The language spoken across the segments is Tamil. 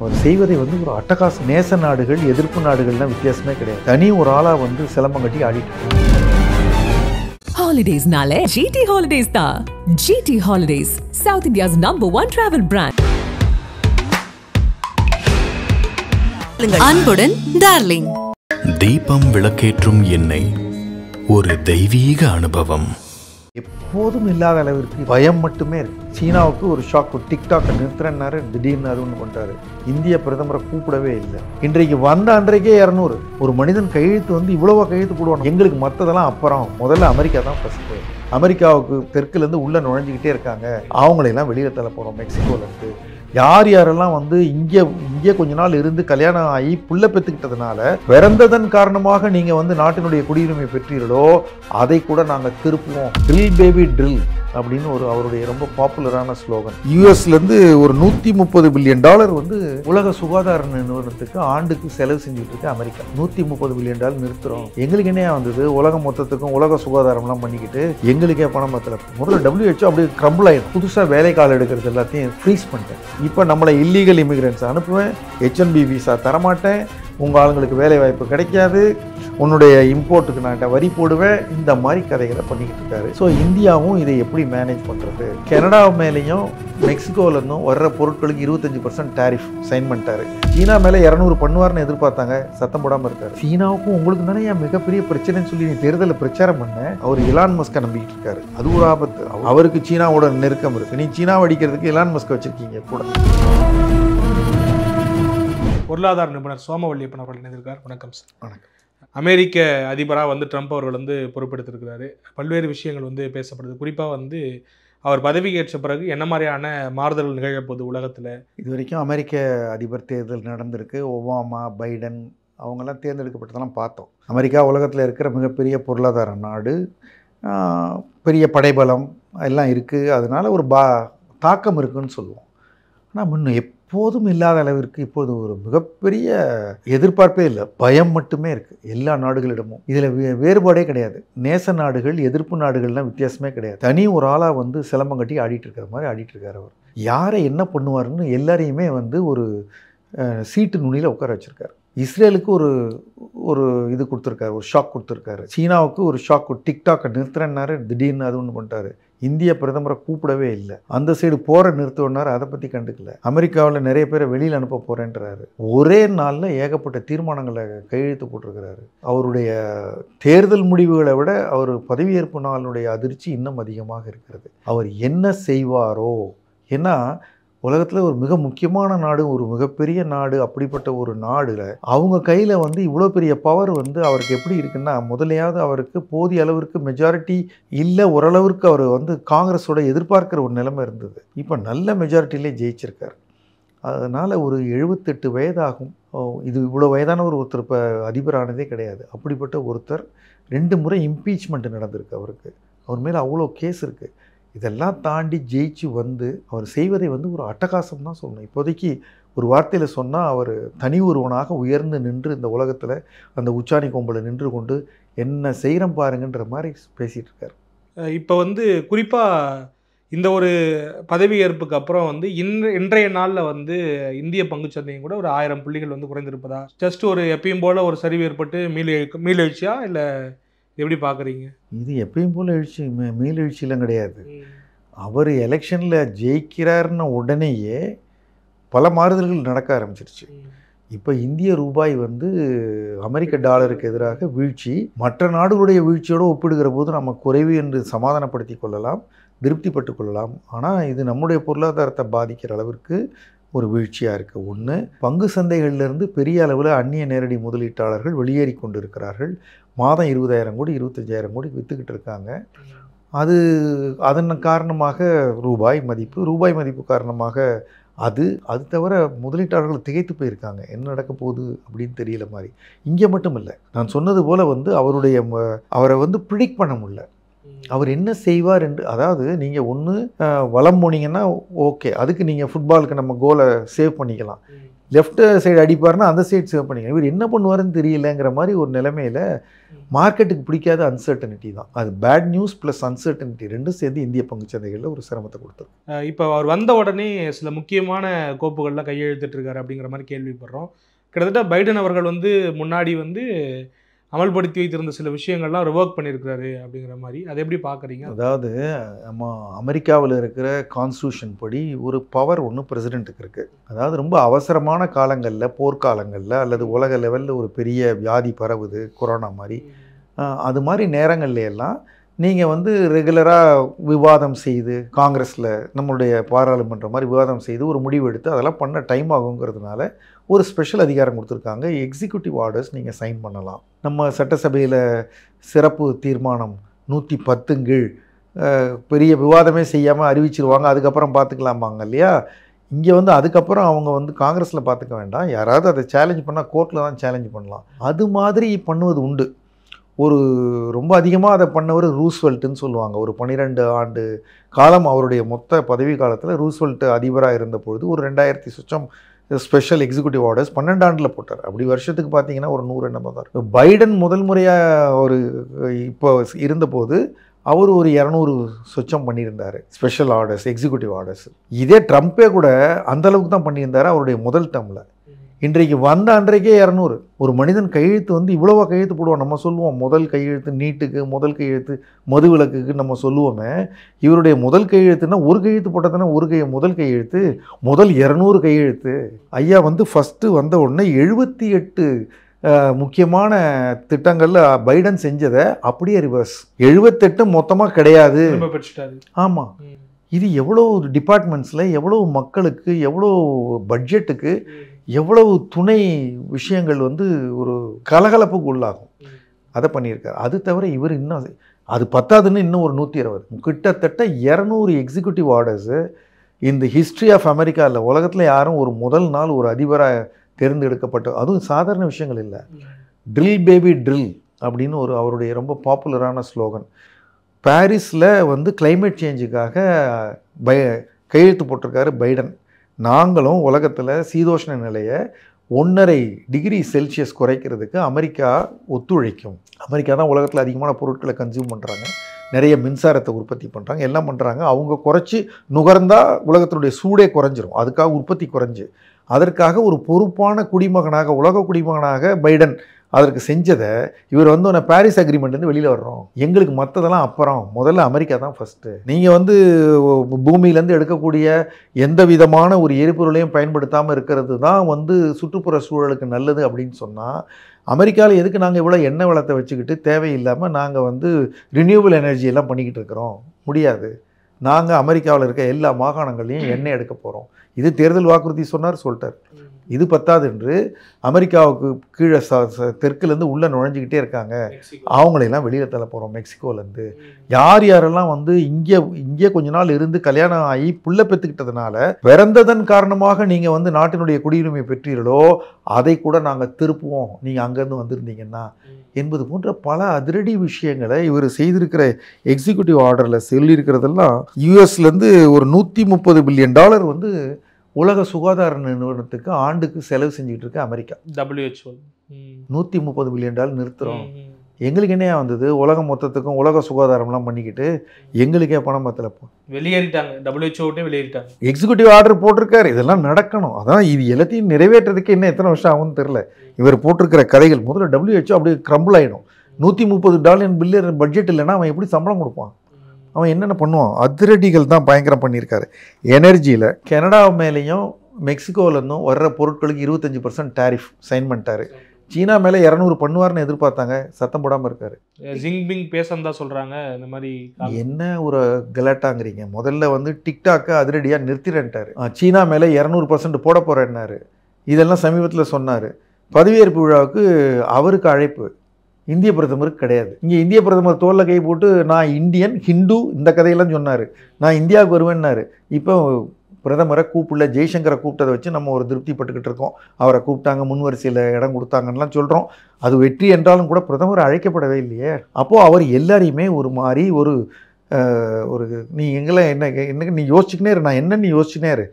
அவர் செய்வதை வந்து ஒரு அட்டகாச நேச நாடுகள் எதிர்ப்பு நாடுகள்லாம் வித்தியாசமே கிடையாது. தனி ஒரு ஆளா வந்து சிலம்பம் கட்டி ஆடிட்டு Holidays nale GT Holidays da. GT Holidays, South India's #1 travel brand. அன்புடன் டார்லிங். தீபம் விளக்கேற்றும் எண்ணெய் ஒரு தெய்வீக அனுபவம். எப்போதும் இல்லாத அளவிற்கு பயம் மட்டுமே இருக்கு. சீனாவுக்கு ஒரு ஷாக். டிக்டாக்கை நிறுத்துறேன்னாரு, திடீர்னு அது ஒன்று பண்ணிட்டாரு. இந்திய பிரதமரை கூப்பிடவே இல்லை. இன்றைக்கு வந்த அன்றைக்கே 200 ஒரு மனிதன் கையெழுத்து வந்து இவ்வளவா கையெழுத்து போடுவாங்க. எங்களுக்கு மற்றதெல்லாம் அப்புறம், முதல்ல அமெரிக்கா தான் ஃபர்ஸ்ட். அமெரிக்காவுக்கு தெற்குலேருந்து உள்ளே நுழைஞ்சிக்கிட்டே இருக்காங்க. அவங்களையெல்லாம் வெளியில் தள்ள போகிறோம். மெக்சிகோலேருந்து யாரெல்லாம் வந்து இங்கே கொஞ்ச நாள் இருந்து கல்யாணம் ஆகி புள்ள பெற்றுக்கிட்டதுனால பிறந்ததன் காரணமாக நீங்கள் வந்து நாட்டினுடைய குடியுரிமை பெற்றீர்களோ அதை கூட நாங்கள் திருப்புவோம். ட்ரில் பேபி ட்ரில் அப்படின்னு ஒரு அவருடைய ரொம்ப பாப்புலரான ஸ்லோகன். யூஎஸ்லேருந்து ஒரு $130 பில்லியன் வந்து உலக சுகாதார நிறுவனத்துக்கு ஆண்டுக்கு செலவு செஞ்சுட்டு இருக்கு அமெரிக்கா. $130 பில்லியன் நிறுத்துறோம். எங்களுக்கு என்னையா வந்தது? உலகம் மொத்தத்துக்கும் உலக சுகாதாரம்லாம் பண்ணிக்கிட்டு எங்களுக்கே பணம் பத்தல. முதல்ல WHO அப்படியே க்ரம்பிள் ஆயிடும். புதுசாக வேலைக்கால எடுக்கிறது எல்லாத்தையும் ஃப்ரீஸ் பண்ணிட்டேன். இப்போ நம்மளை இல்லீகல் இமிகிரண்ட்ஸ் அனுப்புவேன், H1B விசா தரமாட்டேன், உங்கள் ஆளுங்களுக்கு வேலை வாய்ப்பு கிடைக்காது, உன்னுடைய இம்போர்ட்டுக்கு நான் வரி போடுவேன், இந்த மாதிரி கதைகளை பண்ணிக்கிட்டு இருக்காரு. ஸோ இந்தியாவும் இதை எப்படி மேனேஜ் பண்ணுறது? கனடா மேலேயும் மெக்சிகோவிலேருந்தும் வர்ற பொருட்களுக்கு 25% டேரிஃப் சைன் பண்ணிட்டாரு. சீனா மேலே 200 பண்ணுவார்னு எதிர்பார்த்தாங்க, சத்தம் போடாமல் இருக்காரு. சீனாவுக்கும் உங்களுக்கு தானே என் மிகப்பெரிய பிரச்சனைன்னு சொல்லி நீ தேர்தலில் பிரச்சாரம் பண்ண அவர் எலான் மஸ்கை நம்பிக்கிட்டு இருக்காரு. அது ஒரு ஆபத்து. அவருக்கு சீனாவோட நெருக்கம் இருக்குது. நீ சீனாவை அடிக்கிறதுக்கு எலான் மஸ்கை வச்சுருக்கீங்க கூட. பொருளாதார நிபுணர் சோமவல்லியப்பன் அவர்கள் இணைந்திருக்கார். வணக்கம் சார். வணக்கம். அமெரிக்க அதிபராக வந்து ட்ரம்ப் அவர்கள் வந்து பொறுப்பெடுத்திருக்கிறாரு. பல்வேறு விஷயங்கள் வந்து பேசப்படுது. குறிப்பாக வந்து அவர் பதவியேற்ற பிறகு என்ன மாதிரியான மாறுதல்கள் நிகழப்போகுது உலகத்தில்? இது வரைக்கும் அமெரிக்க அதிபர் தேர்தல் நடந்திருக்கு. ஒபாமா, பைடன் அவங்கெல்லாம் தேர்ந்தெடுக்கப்பட்டதெல்லாம் பார்த்தோம். அமெரிக்கா உலகத்தில் இருக்கிற மிகப்பெரிய பொருளாதார நாடு, பெரிய படைபலம் எல்லாம் இருக்குது. அதனால் ஒரு தாக்கம் இருக்குதுன்னு சொல்லுவோம். ஆனால் முன்ன எப்போதும் இல்லாத அளவிற்கு இப்போது ஒரு மிகப்பெரிய எதிர்பார்ப்பே இல்லை, பயம் மட்டுமே இருக்குது எல்லா நாடுகளிடமும். இதில் வேறுபாடே கிடையாது. நேச நாடுகள் எதிர்ப்பு நாடுகள்லாம் வித்தியாசமே கிடையாது. தனி ஒரு ஆளாக வந்து சிலம்பம் கட்டி ஆடிட்டு இருக்கிற மாதிரி ஆடிட்டு இருக்கார் அவர். யாரை என்ன பண்ணுவார்னு எல்லாரையுமே வந்து ஒரு சீட்டு நுனியில் உட்கார வச்சுருக்காரு. இஸ்ரேலுக்கு ஒரு இது கொடுத்துருக்காரு, ஒரு ஷாக் கொடுத்துருக்காரு. சீனாவுக்கு ஒரு ஷாக். டிக்டாக்கை நிறுத்துறேன்னாரு, திடீர்னு அது ஒன்று பண்ணிட்டாரு. இந்திய பிரதமரை கூப்பிடவே இல்லை. அந்த சைடு போகிற நிறுத்துவனார், அதை பற்றி கண்டுக்கல. அமெரிக்காவில் நிறைய பேரை வெளியில் அனுப்ப போகிறேன்றாரு. ஒரே நாளில் ஏகப்பட்ட தீர்மானங்களை கையெழுத்து போட்டிருக்கிறாரு. அவருடைய தேர்தல் முடிவுகளை விட அவர் பதவியேற்பு நாளுடைய அதிர்ச்சி இன்னும் அதிகமாக இருக்கிறது. அவர் என்ன செய்வாரோ? ஏன்னா உலகத்தில் ஒரு மிக முக்கியமான நாடு, ஒரு மிகப்பெரிய நாடு, அப்படிப்பட்ட ஒரு நாடுல அவங்க கையில் வந்து இவ்வளோ பெரிய பவர் வந்து அவருக்கு எப்படி இருக்குன்னா, முதலையாவது அவருக்கு போதிய அளவிற்கு மெஜாரிட்டி இல்லை, ஓரளவிற்கு அவர் வந்து காங்கிரஸோட எதிர்பார்க்குற ஒரு நிலைமை இருந்தது. இப்போ நல்ல மெஜாரிட்டிலே ஜெயிச்சிருக்கார். அதனால் ஒரு 78 வயதாகும். இது இவ்வளோ வயதான ஒருத்தர் இப்போ அதிபரானதே கிடையாது. அப்படிப்பட்ட ஒருத்தர் 2 முறை இம்பீச்மெண்ட் நடந்திருக்கு அவருக்கு. அவர் மேலே அவ்வளோ கேஸ் இருக்குது. இதெல்லாம் தாண்டி ஜெயிச்சு வந்து அவர் செய்வதை வந்து ஒரு அட்டகாசம் தான் சொல்லணும். இப்போதைக்கு ஒரு வார்த்தையில் சொன்னால் அவர் தனி ஒருவனாக உயர்ந்து நின்று இந்த உலகத்தில் அந்த உச்சாணி கொம்பில் நின்று கொண்டு என்ன செய்கிறோம் பாருங்கன்ற மாதிரி பேசிகிட்டு இருக்கார். இப்போ வந்து குறிப்பாக இந்த ஒரு பதவியேற்புக்கு அப்புறம் வந்து இன்றைய நாளில் வந்து இந்திய பங்குச்சந்தையும் கூட ஒரு 1000 புள்ளிகள் வந்து குறைந்திருப்பதா? ஜஸ்ட் ஒரு எப்பயும் போல் ஒரு சரிவு ஏற்பட்டு மீளெழுச்சியா இல்லை எப்படி பார்க்குறீங்க? இது எப்பயும் போல் மீளெழுச்சியெல்லாம் கிடையாது. அவர் எலெக்ஷனில் ஜெயிக்கிறார்னு உடனேயே பல மாறுதல்கள் நடக்க ஆரம்பிச்சிருச்சு. இப்போ இந்திய ரூபாய் வந்து அமெரிக்க டாலருக்கு எதிராக வீழ்ச்சி. மற்ற நாடுகளுடைய வீழ்ச்சியோடு ஒப்பிடுகிற போது நம்ம குறைவு என்று சமாதானப்படுத்தி கொள்ளலாம், திருப்திப்பட்டு கொள்ளலாம். ஆனால் இது நம்முடைய பொருளாதாரத்தை பாதிக்கிற அளவிற்கு ஒரு வீழ்ச்சியாக இருக்குது. ஒன்று, பங்கு சந்தைகளிலிருந்து பெரிய அளவில் அந்நிய நேரடி முதலீட்டாளர்கள் வெளியேறி கொண்டு இருக்கிறார்கள். மாதம் 20,000 கோடி 25,000 கோடி விற்றுக்கிட்டு இருக்காங்க. அதன் காரணமாக ரூபாய் மதிப்பு காரணமாக அது தவிர முதலீட்டாளர்கள் திகைத்து போயிருக்காங்க. என்ன நடக்க போகுது அப்படின்னு தெரியல மாதிரி. இங்கே மட்டும் இல்லை, நான் சொன்னது போல் வந்து அவரை வந்து ப்ரிடிக்ட் பண்ண முடியல. அவர் என்ன செய்வார் என்று, அதாவது நீங்கள் ஒன்று வலம் போனீங்கன்னா ஓகே, அதுக்கு நீங்கள் ஃபுட்பாலுக்கு நம்ம கோலை சேவ் பண்ணிக்கலாம். லெஃப்ட் சைடு அடிப்பார்னா அந்த சைடு சேவ் பண்ணிக்கலாம். இவர் என்ன பண்ணுவாருன்னு தெரியலங்கிற மாதிரி ஒரு நிலைமையில் மார்க்கெட்டுக்கு பிடிக்காத அன்சர்டனிட்டி தான். அது பேட் நியூஸ் ப்ளஸ் அன்சர்டனிட்டி ரெண்டும் சேர்ந்து இந்திய பங்குச்சந்தைகளில் ஒரு சிரமத்தை கொடுத்தது. இப்போ அவர் வந்த உடனே சில முக்கியமான கோப்புகள்லாம் கையெழுத்திட்டு இருக்காரு அப்படிங்கிற மாதிரி கேள்விப்படுறோம். கிட்டத்தட்ட பைடன் அவர்கள் வந்து முன்னாடி வந்து அமல்படுத்தி வைத்திருந்த சில விஷயங்கள்லாம் ரிவர்க் பண்ணியிருக்கிறாரு அப்படிங்கிற மாதிரி, அதை எப்படி பார்க்குறீங்க? அதாவது நம்ம அமெரிக்காவில் இருக்கிற கான்ஸ்டியூஷன் படி ஒரு பவர் ஒன்று பிரசிடெண்ட்டுக்கு இருக்குது. அதாவது ரொம்ப அவசரமான காலங்களில், போர்க்காலங்களில் அல்லது உலக லெவலில் ஒரு பெரிய வியாதி பரவுது, கொரோனா மாதிரி, அது மாதிரி நேரங்கள்ல எல்லாம் நீங்கள் வந்து ரெகுலராக விவாதம் செய்து காங்கிரஸில் நம்மளுடைய பாராளுமன்றம் மாதிரி விவாதம் செய்து ஒரு முடிவு எடுத்து அதெல்லாம் பண்ண டைம் ஆகுங்கிறதுனால ஒரு ஸ்பெஷல் அதிகாரம் கொடுத்துருக்காங்க. எக்ஸிக்யூட்டிவ் ஆர்டர்ஸ் நீங்கள் சைன் பண்ணலாம். நம்ம சட்டசபையில் சிறப்பு தீர்மானம் 110 கீழ் பெரிய விவாதமே செய்யாமல் அறிவிச்சிருவாங்க, அதுக்கப்புறம் பார்த்துக்கலாமாங்க இல்லையா. இங்கே வந்து அதுக்கப்புறம் அவங்க வந்து காங்கிரஸில் பார்த்துக்க வேண்டாம், யாராவது அதை சேலஞ்ச் பண்ணால் கோர்ட்டில் தான் சேலஞ்ச் பண்ணலாம். அது மாதிரி பண்ணுவது உண்டு. ஒரு ரொம்ப அதிகமாக அதை பண்ணவர் ரூஸ்வெல்ட்டுன்னு சொல்லுவாங்க. ஒரு 12 ஆண்டு காலம் அவருடைய மொத்த பதவி காலத்தில் ரூஸ்வெல்ட் அதிபராக இருந்தபொழுது ஒரு 2000 சொச்சம் ஸ்பெஷல் எக்ஸிக்யூட்டிவ் ஆர்டர்ஸ் 12 ஆண்டில் போட்டார். அப்படி வருஷத்துக்கு பார்த்தீங்கன்னா ஒரு 100 என்னமோ தான் இருக்கும். பைடன் முதல் முறையாக ஒரு இப்போ இருந்தபோது அவர் ஒரு 200 சொச்சம் பண்ணியிருந்தார் ஸ்பெஷல் ஆர்டர்ஸ், எக்ஸிக்யூட்டிவ் ஆர்டர்ஸ். இதே ட்ரம்ப்பே கூட அந்தளவுக்கு தான் பண்ணியிருந்தார் அவருடைய முதல் டேர்மில். இன்றைக்கு வந்த அன்றைக்கே 200. ஒரு மனிதன் கையெழுத்து வந்து இவ்வளோவா கையெழுத்து போடுவோம். நம்ம சொல்லுவோம் முதல் கையெழுத்து நீட்டுக்கு, முதல் கையெழுத்து மது விலக்குக்கு நம்ம சொல்லுவோமே. இவருடைய முதல் கையெழுத்துனா ஒரு கையெழுத்து போட்டதுன்னா முதல் கையெழுத்து, முதல் 200 கையெழுத்து. ஐயா வந்து ஃபஸ்ட்டு வந்த உடனே 78 முக்கியமான திட்டங்களில் பைடன் செஞ்சதை அப்படியே ரிவர்ஸ். 78 மொத்தமாக கிடையாது. ஆமாம், இது எவ்வளோ டிபார்ட்மெண்ட்ஸில், எவ்வளோ மக்களுக்கு, எவ்வளோ பட்ஜெட்டுக்கு, எவ்வளவு துணை விஷயங்கள் வந்து ஒரு கலகலப்புக்கு உள்ளாகும். அதை பண்ணியிருக்காரு. அது தவிர இவர் இன்னும் அது பத்தாதுன்னு இன்னும் ஒரு 120, கிட்டத்தட்ட 200 எக்ஸிக்யூட்டிவ் ஆர்டர்ஸு இந்த ஹிஸ்ட்ரி ஆஃப் அமெரிக்காவில் உலகத்தில் யாரும் ஒரு முதல் நாள் ஒரு அதிபராக தேர்ந்தெடுக்கப்பட்ட, அதுவும் சாதாரண விஷயங்கள் இல்லை. ட்ரில் பேபி ட்ரில் அப்படின்னு ஒரு அவருடைய ரொம்ப பாப்புலரான ஸ்லோகன். பாரிஸில் வந்து கிளைமேட் சேஞ்சுக்காக கையெழுத்து போட்டிருக்காரு பைடன். நாங்களும் உலகத்தில் சீதோஷ்ண நிலையை 1.5 டிகிரி செல்சியஸ் குறைக்கிறதுக்கு அமெரிக்கா ஒத்துழைக்கும். அமெரிக்கா தான் உலகத்தில் அதிகமான பொருட்களை கன்சியூம் பண்ணுறாங்க, நிறைய மின்சாரத்தை உற்பத்தி பண்ணுறாங்க, எல்லாம் பண்ணுறாங்க. அவங்க குறைச்சி நுகர்ந்தால் உலகத்தினுடைய சூடே குறைஞ்சிரும். அதுக்காக உற்பத்தி குறைஞ்சி, அதற்காக ஒரு பொறுப்பான குடிமகனாக, உலக குடிமகனாக பைடன் அதற்கு செஞ்சதை இவர் வந்து உன்னை பாரிஸ் அக்ரிமெண்ட்லேருந்து வெளியில் வர்றோம், எங்களுக்கு மற்றதெல்லாம் அப்புறம், முதல்ல அமெரிக்கா தான் ஃபஸ்ட்டு. நீங்கள் வந்து பூமியிலேருந்து எடுக்கக்கூடிய எந்த விதமான ஒரு எரிபொருளையும் பயன்படுத்தாமல் இருக்கிறது தான் வந்து சுற்றுப்புற சூழலுக்கு நல்லது அப்படின்னு சொன்னால், அமெரிக்காவில் எதுக்கு நாங்கள் இவ்வளோ எண்ணெய் வளத்தை வச்சுக்கிட்டு தேவையில்லாமல் நாங்கள் வந்து ரினியூவபிள் எனர்ஜியெல்லாம் பண்ணிக்கிட்டு இருக்கிறோம்? முடியாது. நாங்கள் அமெரிக்காவில் இருக்க எல்லா மாகாணங்கள்லையும் எண்ணெய் எடுக்க போகிறோம். இது தேர்தல் வாக்குறுதி சொன்னார், சொல்லிட்டார். இது பத்தாது என்று அமெரிக்காவுக்கு கீழே தெற்குலேருந்து உள்ளே நுழைஞ்சிக்கிட்டே இருக்காங்க, அவங்களையெல்லாம் வெளியில் தள்ள போகிறோம் மெக்சிகோலேருந்து. யார் யாரெல்லாம் வந்து இங்கே கொஞ்ச நாள் இருந்து கல்யாணம் ஆகி புள்ள பெற்றுக்கிட்டதுனால பிறந்ததன் காரணமாக நீங்கள் வந்து நாட்டினுடைய குடியுரிமை பெற்றீர்களோ அதை கூட நாங்கள் திருப்புவோம் நீங்கள் அங்கேருந்து வந்திருந்தீங்கன்னா என்பது போன்ற பல அதிரடி விஷயங்களை இவர் செய்திருக்கிற எக்ஸிக்யூட்டிவ் ஆர்டரில் சொல்லியிருக்கிறதெல்லாம் யூஎஸ்லேருந்து ஒரு $130 பில்லியன் வந்து உலக சுகாதார நிறுவனத்துக்கு ஆண்டுக்கு செலவு செஞ்சுக்கிட்டு இருக்கு அமெரிக்கா. WHO $130 பில்லியன் நிறுத்துகிறோம். எங்களுக்கு என்னையா வந்தது? உலகம் மொத்தத்துக்கும் உலக சுகாதாரம்லாம் பண்ணிக்கிட்டு எங்களுக்கே பணம் பத்தல, வெளியேறிட்டாங்க. WHO வெளியேறிட்டாங்க. எக்ஸிக்யூட்டிவ் ஆர்டர் போட்டிருக்காரு, இதெல்லாம் நடக்கணும். அதான் இது எல்லாத்தையும் நிறைவேற்றுறதுக்கு இன்னும் எத்தனை வருஷம் ஆகும்னு தெரில. இவர் போட்டிருக்கிற கதைகள் முதல்ல WHO அப்படியே கிரம்பிள் ஆகிடும். $130 பில்லியன் பட்ஜெட் இல்லைன்னா அவன் எப்படி சம்பளம் கொடுப்பான்? அவன் என்னென்ன பண்ணுவான்? அதிரடிகள் தான் பயங்கரம் பண்ணியிருக்காரு. எனர்ஜியில் கனடா மேலேயும் மெக்சிகோவிலேருந்தும் வர்ற பொருட்களுக்கு 25% டேரிஃப் சைன் பண்ணிட்டாரு. சீனா மேலே 200 பண்ணுவார்னு எதிர்பார்த்தாங்க, சத்தம் போடாமல் இருக்காரு. ஜிங்பிங் பேசந்தா சொல்கிறாங்க. இந்த மாதிரி என்ன ஒரு கலாட்டாங்கிறீங்க? முதல்ல வந்து டிக்டாக்கை அதிரடியாக நிறுத்திட்டாரு. சீனா மேலே 200% போட போகிறேன்னாரு. இதெல்லாம் சமீபத்தில் சொன்னார். பதவியேற்பு விழாவுக்கு அவருக்கு அழைப்பு, இந்திய பிரதமருக்கு கிடையாது. இங்கே இந்திய பிரதமர் தோளில் கை போட்டு நான் இந்தியன், ஹிந்து இந்த கதையெல்லாம் சொன்னார். நான் இந்தியாவுக்கு வருவேன்னாரு. இப்போ பிரதமரை கூப்பிடல, ஜெய்சங்கரை கூப்பிட்டதை வச்சு நம்ம ஒரு திருப்திப்பட்டுக்கிட்டு இருக்கோம். அவரை கூப்பிட்டாங்க, முன்வரிசையில் இடம் கொடுத்தாங்கலாம் சொல்கிறோம். அது வெற்றி என்றாலும் கூட பிரதமர் அழைக்கப்படவே இல்லையே. அப்போது அவர் எல்லாரையுமே ஒரு மாதிரி ஒரு நீ எங்களை என்ன நீ யோசிச்சுக்கினே இரு, நான் என்ன நீ யோசிச்சுனே இரு,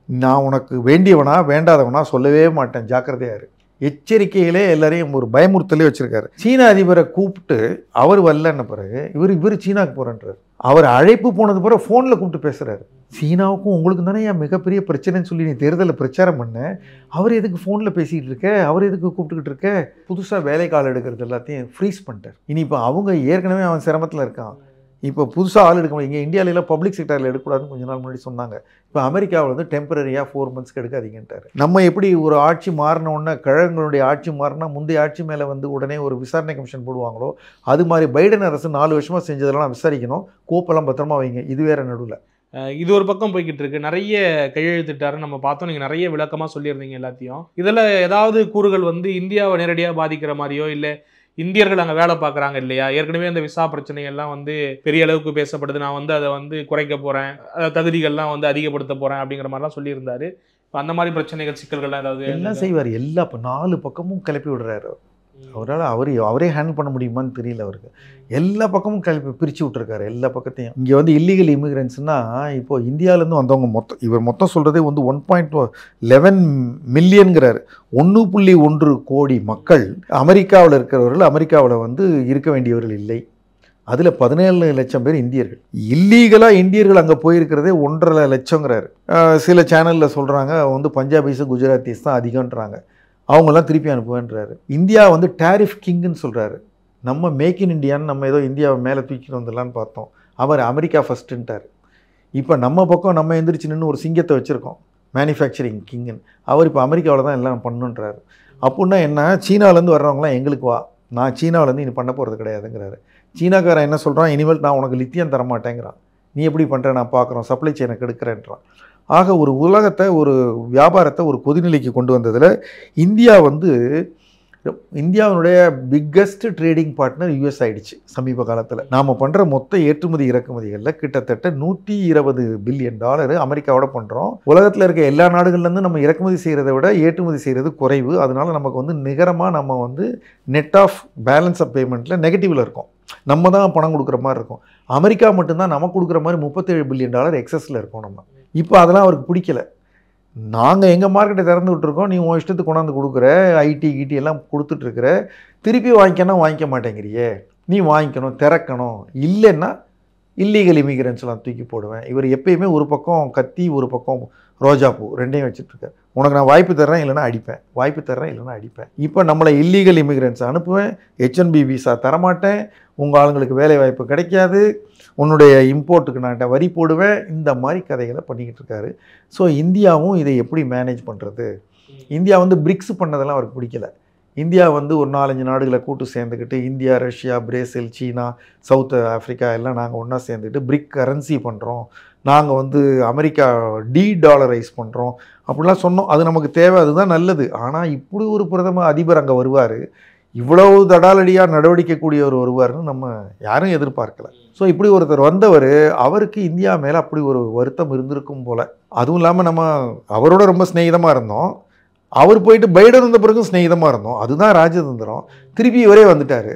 நான் உனக்கு வேண்டியவனா வேண்டாதவனா சொல்லவே மாட்டேன், ஜாக்கிரதையாரு, எச்சரிக்கையிலே எல்லாரையும் ஒரு பயமுறுத்தலே வச்சுருக்காரு. சீன அதிபரை கூப்பிட்டு அவர் வரலன்ன பிறகு இவர் சீனாவுக்கு போகிறேன்றார். அவர் அழைப்பு போனது பிறகு ஃபோனில் கூப்பிட்டு பேசுகிறாரு. சீனாவுக்கும் உங்களுக்கு தானே என் மிகப்பெரிய பிரச்சனைன்னு சொல்லி நீ தேர்தலில் பிரச்சாரம் பண்ண, அவர் எதுக்கு ஃபோனில் பேசிகிட்டு இருக்க, அவர் எதுக்கு கூப்பிட்டுக்கிட்டு இருக்க, புதுசாக வேலை கால் எடுக்கிறது எல்லாத்தையும் ஃப்ரீஸ் பண்ணிட்டார். இனி இப்போ அவங்க ஏற்கனவே அவன் சிரமத்தில் இருக்கான், இப்போ புதுசாக ஆள் எடுக்க முடியும். இங்கே இந்தியாவிலாம் பப்ளிக் செக்டரில் எடுக்கக்கூடாதுன்னு கொஞ்ச நாள் முன்னாடி சொன்னாங்க. இப்போ அமெரிக்காவில் வந்து டெம்பரரியாக 4 monthsக்கு எடுக்காதீங்கன்ட்டார். நம்ம எப்படி ஒரு ஆட்சி மாறினோடனே, கழகங்களுடைய ஆட்சி மாறினா முந்தைய ஆட்சி மேலே வந்து உடனே ஒரு விசாரணை கமிஷன் போடுவாங்களோ, அது மாதிரி பைடன் அரசு 4 வருஷமாக செஞ்சதெல்லாம் விசாரிக்கணும், கோப்பெல்லாம் பத்திரமா வைங்க. இது வேற நடுவில் இது ஒரு பக்கம் போய்கிட்டு இருக்கு. நிறைய கையெழுத்திட்டாரு நம்ம பார்த்தோம். நீங்கள் நிறைய விளக்கமாக சொல்லியிருந்தீங்க எல்லாத்தையும். இதில் ஏதாவது கூறுகள் வந்து இந்தியாவை நேரடியாக பாதிக்கிற மாதிரியோ, இல்லை இந்தியர்கள் அங்கே வேலை பார்க்குறாங்க இல்லையா, ஏற்கனவே அந்த விசா பிரச்சனைகள்லாம் வந்து பெரிய அளவுக்கு பேசப்படுது, நான் வந்து அதை வந்து குறைக்க போகிறேன், தகுதிகள்லாம் வந்து அதிகப்படுத்த போகிறேன் அப்படிங்கிற மாதிரிலாம் சொல்லியிருந்தாரு. இப்போ அந்த மாதிரி பிரச்சனைகள் சிக்கல்கள்லாம் ஏதாவது எல்லாம் செய்வார். எல்லா இப்போ 4 பக்கமும் கிளப்பி விடுறாரு. அவரால் அவரே ஹேண்டில் பண்ண முடியுமான்னு தெரியல அவருக்கு. எல்லா பக்கமும் பிரித்து விட்டுருக்காரு, எல்லா பக்கத்தையும். இங்கே வந்து இல்லீகல் இமிகிரன்ட்ஸ்னால் இப்போ இந்தியாவிலேருந்து வந்தவங்க இவர் சொல்கிறதே வந்து 1.11 மில்லியனுங்கிறாரு. 1.1 கோடி மக்கள் அமெரிக்காவில் இருக்கிறவர்கள் அமெரிக்காவில் வந்து இருக்க வேண்டியவர்கள் இல்லை. அதில் 17 லட்சம் பேர் இந்தியர்கள். இல்லீகலாக இந்தியர்கள் அங்கே போயிருக்கிறதே 1.5 லட்சங்கிறாரு. சில சேனலில் சொல்கிறாங்க வந்து பஞ்சாபிஸு குஜராத்திஸ் தான் அதிகம்ன்றாங்க, அவங்கெல்லாம் திருப்பி அனுப்புவேன்றாரு. இந்தியா வந்து டேரிஃப் கிங்குன்னு சொல்கிறாரு. நம்ம மேக் இன் இண்டியான்னு நம்ம ஏதோ இந்தியாவை மேலே தூக்கிட்டு வந்துடலான்னு பார்த்தோம், அவர் அமெரிக்கா ஃபஸ்ட்டுன்ட்டார். இப்போ நம்ம பக்கம் நம்ம எந்திரிச்சு நின்று ஒரு சிங்கத்தை வச்சுருக்கோம், மேனுஃபேக்சரிங் கிங்குன்னு. அவர் இப்போ அமெரிக்காவில் தான் எல்லாம் பண்ணுன்றாரு. அப்படின்னா என்ன, சீனாவிலேருந்து வர்றவங்களாம் எங்களுக்கு வா, நான் சீனாவிலேருந்து இனி பண்ண போகிறது கிடையாதுங்கிறாரு. சீனாக்காரன் என்ன சொல்கிறான், இனிமேல் நான் உனக்கு லித்தியம் தரமாட்டேங்கிறான், நீ எப்படி பண்ணுற நான் பார்க்குறோம், சப்ளை செயினை கெடுக்கிறேன்றான். ஆக ஒரு உலகத்தை, ஒரு வியாபாரத்தை ஒரு கொதிநிலைக்கு கொண்டு வந்ததில் இந்தியாவினுடைய பிக்கஸ்ட் ட்ரேடிங் பார்ட்னர் யூஎஸ் ஆயிடுச்சு சமீப காலத்தில். நாம் பண்ணுற மொத்த ஏற்றுமதி இறக்குமதிகளில் கிட்டத்தட்ட $120 பில்லியன் அமெரிக்காவோட பண்ணுறோம். உலகத்தில் இருக்க எல்லா நாடுகள்லேருந்து நம்ம இறக்குமதி செய்கிறத விட ஏற்றுமதி செய்கிறது குறைவு. அதனால் நமக்கு வந்து நிகரமாக நம்ம வந்து நெட் ஆஃப் பேலன்ஸ் ஆஃப் பேமெண்ட்டில் நெகட்டிவில் இருக்கோம். நம்ம தான் பணம் கொடுக்குற மாதிரி இருக்கும். அமெரிக்கா மட்டும்தான் நமக்கு கொடுக்குற மாதிரி $37 பில்லியன் எக்ஸஸில் இருக்கோம் நம்ம. இப்போ அதெல்லாம் அவருக்கு பிடிக்கல. நாங்கள் எங்கள் மார்க்கெட்டை திறந்து விட்டுருக்கோம், நீ உன் இஷ்டத்துக்கு கொண்டாந்து கொடுக்குற, ஐடி எல்லாம் கொடுத்துட்ருக்குற, திருப்பி வாங்கிக்கணும் வாங்கிக்க மாட்டேங்கிறியே, நீ வாங்கிக்கணும், திறக்கணும், இல்லைன்னா இல்லீகல் இமிகிரன்ஸ்லாம் தூக்கி போடுவேன். இவர் எப்பயுமே ஒரு பக்கம் கத்தி ஒரு பக்கம் ரோஜாப்பூ ரெண்டையும் வச்சுட்ருக்கார். உனக்கு நான் வாய்ப்பு தர்றேன் இல்லைனா அடிப்பேன், வாய்ப்பு தர்றேன் இல்லைனா அடிப்பேன். இப்போ நம்மளை இல்லீகல் இமிகிரன்ஸ் அனுப்புவேன், H1B விசா தரமாட்டேன், உங்கள் ஆளுங்களுக்கு வேலை வாய்ப்பு கிடைக்காது, உன்னுடைய இம்போர்ட்டுக்கு நான் வரி போடுவேன், இந்த மாதிரி கதைகளை பண்ணிக்கிட்டு இருக்காரு. ஸோ இந்தியாவும் இதை எப்படி மேனேஜ் பண்ணுறது? இந்தியா வந்து பிரிக்ஸ் பண்ணதெல்லாம் அவருக்கு பிடிக்கல. இந்தியா வந்து ஒரு 4-5 நாடுகளை கூட்டு சேர்ந்துக்கிட்டு, இந்தியா, ரஷ்யா, பிரேசில், சீனா, சவுத் ஆஃப்ரிக்கா எல்லாம் நாங்கள் ஒன்றா சேர்ந்துக்கிட்டு பிரிக் கரன்சி பண்ணுறோம், நாங்கள் வந்து அமெரிக்கா டாலரைஸ் பண்ணுறோம் அப்படிலாம் சொன்னோம். அது நமக்கு தேவை, அதுதான் நல்லது. ஆனால் இப்படி ஒரு பிரதம அதிபர் அங்கே வருவார், இவ்வளவு தடாலடியாக நடவடிக்கை கூடியவர் வருவார்னு நம்ம யாரும் எதிர்பார்க்கல. ஸோ இப்படி ஒருத்தர் வந்தவர், அவருக்கு இந்தியா மேலே அப்படி ஒரு வருத்தம் இருந்திருக்கும் போல். அதுவும் இல்லாமல் நம்ம அவரோட ரொம்ப ஸ்நேகிதமாக இருந்தோம், அவர் போயிட்டு பைடன் வந்த பிறகும் ஸ்நேகிதமாக இருந்தோம், அதுதான் ராஜதந்திரம். திருப்பி இவரே வந்துட்டார்.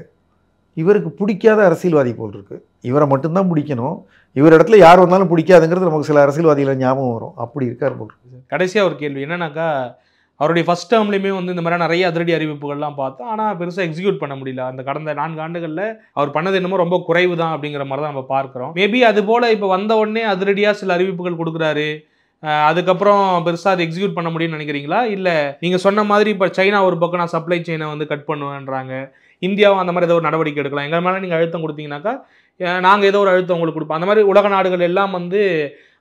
இவருக்கு பிடிக்காத அரசியல்வாதி போல் இருக்குது, இவரை மட்டும்தான் பிடிக்கணும், இவர் இடத்துல யார் வந்தாலும் பிடிக்காதுங்கிறது நமக்கு சில அரசியல்வாதிகளை ஞாபகம் வரும், அப்படி இருக்கார் போல் இருக்குது. கடைசியாக ஒரு கேள்வி என்னன்னாக்கா, அவருடைய ஃபஸ்ட் டேர்ம்லேயுமே வந்து இந்த மாதிரி நிறைய அதிரடி அறிவிப்புகள்லாம் பார்த்தோம், ஆனால் பெருசாக எக்ஸிக்யூட் பண்ண முடியல. அந்த கடந்த 4 ஆண்டுகளில் அவர் பண்ணது என்னமோ ரொம்ப குறைவு தான் அப்படிங்கிற மாதிரி தான் நம்ம பார்க்குறோம். மேபி அது போல் இப்போ வந்த உடனே அதிரடியாக சில அறிவிப்புகள் கொடுக்குறாரு, அதுக்கப்புறம் பெருசாக அதை எக்ஸிக்யூட் பண்ண முடியும்னு நினைக்கிறீங்களா? இல்லை நீங்கள் சொன்ன மாதிரி இப்போ சைனா ஒரு பக்கம் நான் சப்ளை செயினை வந்து கட் பண்ணுவேன்றாங்க, இந்தியாவும் அந்த மாதிரி ஏதோ ஒரு நடவடிக்கை எடுக்கலாம், எங்கள் மேலே நீங்கள் அழுத்தம் கொடுத்தீங்கன்னாக்கா நாங்கள் ஏதோ ஒரு அழுத்தம் உங்களுக்கு கொடுப்போம், அந்த மாதிரி உலக நாடுகள் எல்லாம் வந்து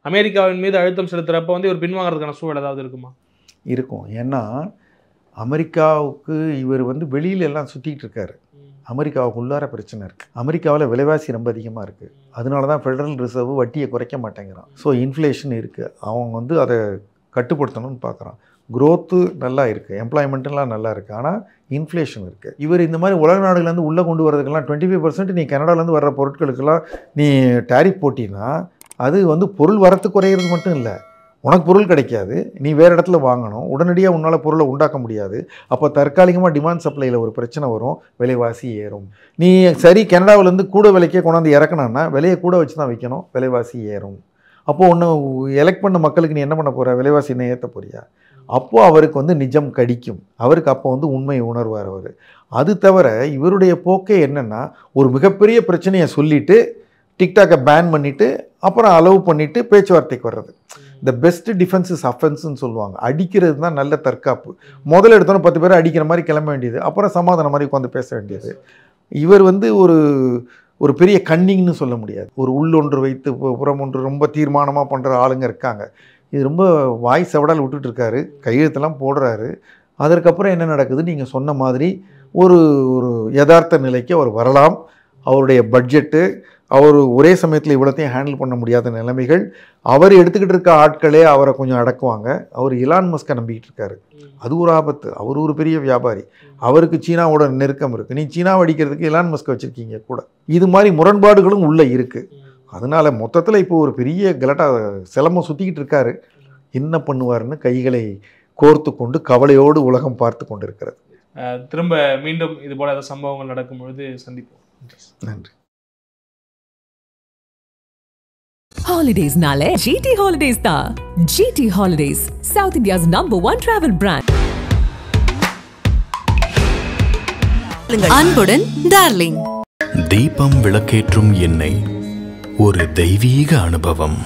அமெரிக்காவின் மீது அழுத்தம் செலுத்துகிறப்ப வந்து ஒரு பின்வாங்கிறதுக்கான சூழல் ஏதாவது இருக்குமா? இருக்கும். ஏன்னா அமெரிக்காவுக்கு இவர் வந்து வெளியில எல்லாம் சுற்றிக்கிட்டு இருக்காரு, அமெரிக்காவுக்கு உள்ளார பிரச்சனை இருக்குது. அமெரிக்காவில் விலைவாசி ரொம்ப அதிகமாக இருக்குது, அதனால தான் ஃபெடரல் ரிசர்வ் வட்டியை குறைக்க மாட்டேங்கிறான். ஸோ இன்ஃப்ளேஷன் இருக்குது, அவங்க வந்து அதை கட்டுப்படுத்தணும்னு பார்க்குறான். க்ரோத்து நல்லா இருக்குது, எம்ப்ளாய்மெண்ட்டுலாம் நல்லா இருக்குது, ஆனால் இன்ஃப்ளேஷன் இருக்குது. இவர் இந்த மாதிரி உலக நாடுகள்லேருந்து உள்ளே கொண்டு வரதுக்கெல்லாம் 25% நீ கனடாலேருந்து வர்ற பொருட்களுக்கெல்லாம் நீ டேரிஃப் போட்டின்னா அது வந்து பொருள் வரத்து குறையிறது மட்டும் இல்லை, உனக்கு பொருள் கிடைக்காது, நீ வேறு இடத்துல வாங்கணும், உடனடியாக உன்னால் பொருளை உண்டாக்க முடியாது. அப்போ தற்காலிகமாக டிமாண்ட் சப்ளையில் ஒரு பிரச்சனை வரும், விலைவாசி ஏறும். நீ சரி கனடாவிலேருந்து கூட விலைக்கே கொண்டாந்து இறக்கணும்னா விலையை கூட வச்சு தான் வைக்கணும், விலைவாசி ஏறும். அப்போது ஒன்று எலெக்ட் பண்ண மக்களுக்கு நீ என்ன பண்ண போகிற, விலைவாசி என்ன ஏற்ற போறியா? அப்போது அவருக்கு நிஜம் கடிக்கும், அவருக்கு அப்போ உண்மை உணர்வார் அவர். அது தவிர இவருடைய போக்கே என்னென்னா, ஒரு மிகப்பெரிய பிரச்சனையை சொல்லிவிட்டு டிக்டாக்கை பேன் பண்ணிவிட்டு அப்புறம் அலோவ் பண்ணிவிட்டு பேச்சுவார்த்தைக்கு வர்றது. இந்த பெஸ்ட் டிஃபென்ஸ் இஸ் அஃபென்ஸ்ன்னு சொல்லுவாங்க. அடிக்கிறது தான் நல்ல தற்காப்பு. முதல்ல எடுத்தோன்னே 10 பேர் அடிக்கிற மாதிரி கிளம்ப வேண்டியது, அப்புறம் சமாதானம் மாதிரி உட்காந்து பேச வேண்டியது. இவர் ஒரு பெரிய கன்னிங்னு சொல்ல முடியாது. ஒரு உள்ளொன்று வைத்து புறம் ஒன்று ரொம்ப தீர்மானமாக பண்ணுற ஆளுங்க இருக்காங்க. இது ரொம்ப வாய் செவடால் விட்டுட்டு இருக்காரு, கையெழுத்தெல்லாம் போடுறாரு. அதற்கப்புறம் என்ன நடக்குது, நீங்கள் சொன்ன மாதிரி ஒரு யதார்த்த நிலைக்கு அவர் வரலாம். அவருடைய பட்ஜெட்டு, அவர் ஒரே சமயத்தில் இவ்வளோத்தையும் ஹேண்டில் பண்ண முடியாத நிலைமைகள், அவர் எடுத்துக்கிட்டு இருக்க ஆட்களே அவரை கொஞ்சம் அடக்குவாங்க. அவர் இலான் மஸ்கை நம்பிக்கிட்டு இருக்காரு, அது ஒரு ஆபத்து. அவர் ஒரு பெரிய வியாபாரி, அவருக்கு சீனாவோட நெருக்கம் இருக்குது. நீ சீனாவை அடிக்கிறதுக்கு இலான் மஸ்கை வச்சுருக்கீங்க கூட. இது மாதிரி முரண்பாடுகளும் உள்ளே இருக்குது. அதனால் மொத்தத்தில் இப்போ ஒரு பெரிய கலட்டா சிலம்பம் சுற்றிக்கிட்டு இருக்காரு. என்ன பண்ணுவார்னு கைகளை கோர்த்து கொண்டு கவலையோடு உலகம் பார்த்து கொண்டு இருக்கிறது. திரும்ப மீண்டும் இது போல ஏதாவது சம்பவங்கள் நடக்கும் பொழுது சந்திப்போம். நன்றி. Holidays nale GT Holidays da. GT Holidays, South India's #1 travel brand. அன்புடன் டார்லிங். தீபம் விளக்கேற்றும் எண்ணெய் ஒரு தெய்வீக அனுபவம்.